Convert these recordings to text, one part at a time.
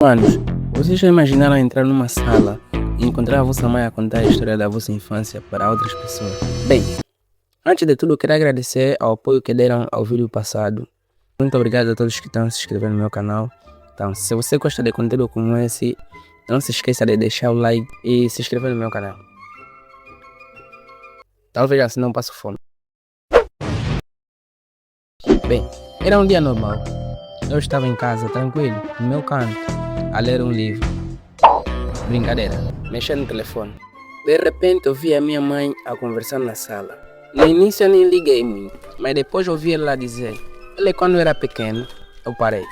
Manos, vocês já imaginaram entrar numa sala e encontrar a vossa mãe a contar a história da vossa infância para outras pessoas? Bem, antes de tudo, quero agradecer ao apoio que deram ao vídeo passado. Muito obrigado a todos que estão se inscrevendo no meu canal. Então, se você gosta de conteúdo como esse, não se esqueça de deixar o like e se inscrever no meu canal. Talvez assim não passe fome. Bem, era um dia normal. Eu estava em casa, tranquilo, no meu canto, a ler um livro. Brincadeira, mexendo no telefone. De repente ouvi a minha mãe a conversar na sala. No início eu nem liguei muito, mas depois ouvi ela dizer: ele quando era pequeno, eu parei.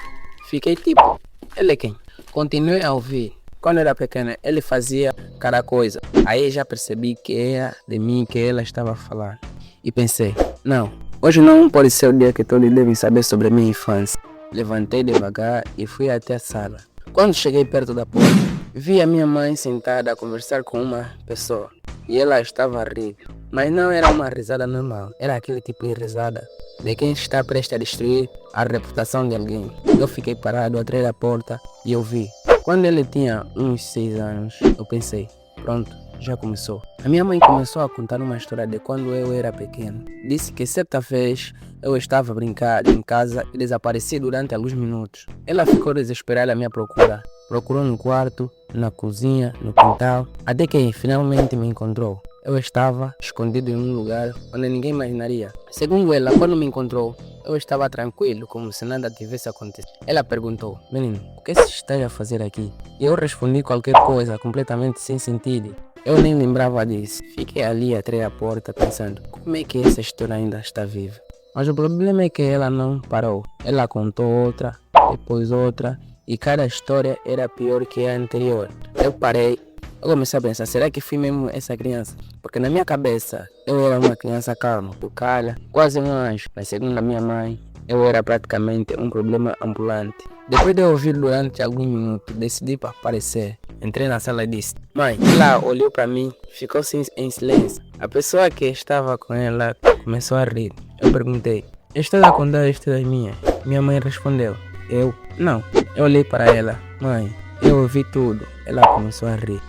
Fiquei tipo, ele é quem? Continuei a ouvir. Quando era pequeno, ele fazia cada coisa. Aí já percebi que era de mim que ela estava a falar. E pensei, não, hoje não pode ser o dia que todos devem saber sobre a minha infância. Levantei devagar e fui até a sala. Quando cheguei perto da porta, vi a minha mãe sentada a conversar com uma pessoa. E ela estava a rir. Mas não era uma risada normal, era aquele tipo de risada de quem está prestes a destruir a reputação de alguém. Eu fiquei parado atrás da porta e ouvi. Quando ele tinha uns 6 anos, eu pensei, pronto, já começou. A minha mãe começou a contar uma história de quando eu era pequeno. Disse que certa vez eu estava a brincar em casa e desapareci durante alguns minutos. Ela ficou desesperada à minha procura. Procurou no quarto, na cozinha, no quintal, até que finalmente me encontrou. Eu estava escondido em um lugar onde ninguém imaginaria. Segundo ela, quando me encontrou, eu estava tranquilo, como se nada tivesse acontecido. Ela perguntou, menino, o que você está a fazer aqui? E eu respondi qualquer coisa, completamente sem sentido. Eu nem lembrava disso. Fiquei ali atrás da porta pensando, como é que essa história ainda está viva? Mas o problema é que ela não parou. Ela contou outra, depois outra, e cada história era pior que a anterior. Eu parei. Eu comecei a pensar, será que fui mesmo essa criança? Porque na minha cabeça, eu era uma criança calma, educada, quase um anjo. Mas segundo a minha mãe, eu era praticamente um problema ambulante. Depois de ouvir durante alguns minutos, decidi aparecer. Entrei na sala e disse, mãe. Ela olhou para mim, ficou em silêncio. A pessoa que estava com ela começou a rir. Eu perguntei, estás a contar a história minha? Minha mãe respondeu, eu? Não. Eu olhei para ela, mãe. Eu ouvi tudo. Ela começou a rir.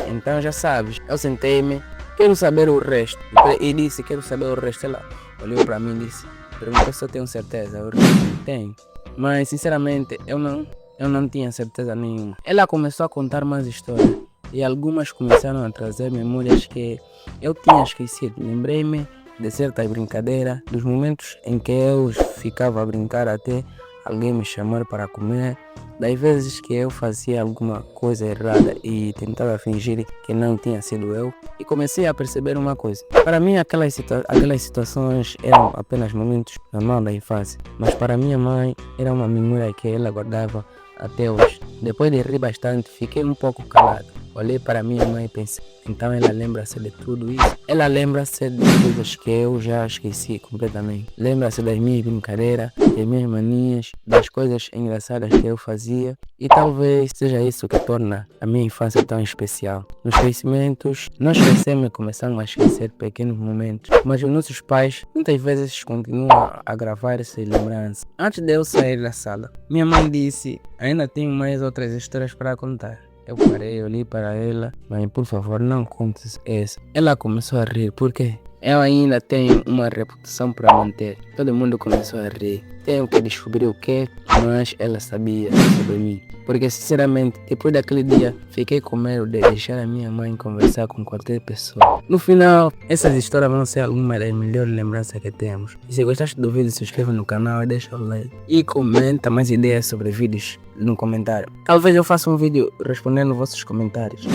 Então já sabes. Eu sentei-me. Quero saber o resto. E disse, quero saber o resto. Ela olhou para mim e disse, perguntou se eu tenho certeza. Eu respondi, tenho. Mas sinceramente, eu não tinha certeza nenhuma. Ela começou a contar mais histórias. E algumas começaram a trazer memórias que eu tinha esquecido. Lembrei-me de certas brincadeiras, dos momentos em que eu ficava a brincar até alguém me chamar para comer, das vezes que eu fazia alguma coisa errada e tentava fingir que não tinha sido eu, e comecei a perceber uma coisa. Para mim aquelas situações eram apenas momentos normais da infância, mas para minha mãe era uma memória que ela guardava até hoje. Depois de rir bastante, fiquei um pouco calado. Olhei para minha mãe e pensei, então ela lembra-se de tudo isso? Ela lembra-se de coisas que eu já esqueci completamente. Lembra-se das minhas brincadeiras, das minhas manias, das coisas engraçadas que eu fazia. E talvez seja isso que torna a minha infância tão especial. Nos crescimentos, nós crescemos e começamos a esquecer pequenos momentos. Mas os nossos pais muitas vezes continuam a gravar essas lembranças. Antes de eu sair da sala, minha mãe disse, ainda tenho mais outras histórias para contar. Eu parei, olhei para ela, mas por favor não conte essa. Ela começou a rir, por quê? Eu ainda tenho uma reputação para manter. Todo mundo começou a rir. Tenho que descobrir o que, mas ela sabia sobre mim. Porque sinceramente, depois daquele dia, fiquei com medo de deixar a minha mãe conversar com qualquer pessoa. No final, essas histórias vão ser algumas das melhores lembranças que temos. E se gostaste do vídeo, se inscreva no canal e deixa o like. E comenta mais ideias sobre vídeos no comentário. Talvez eu faça um vídeo respondendo vossos comentários.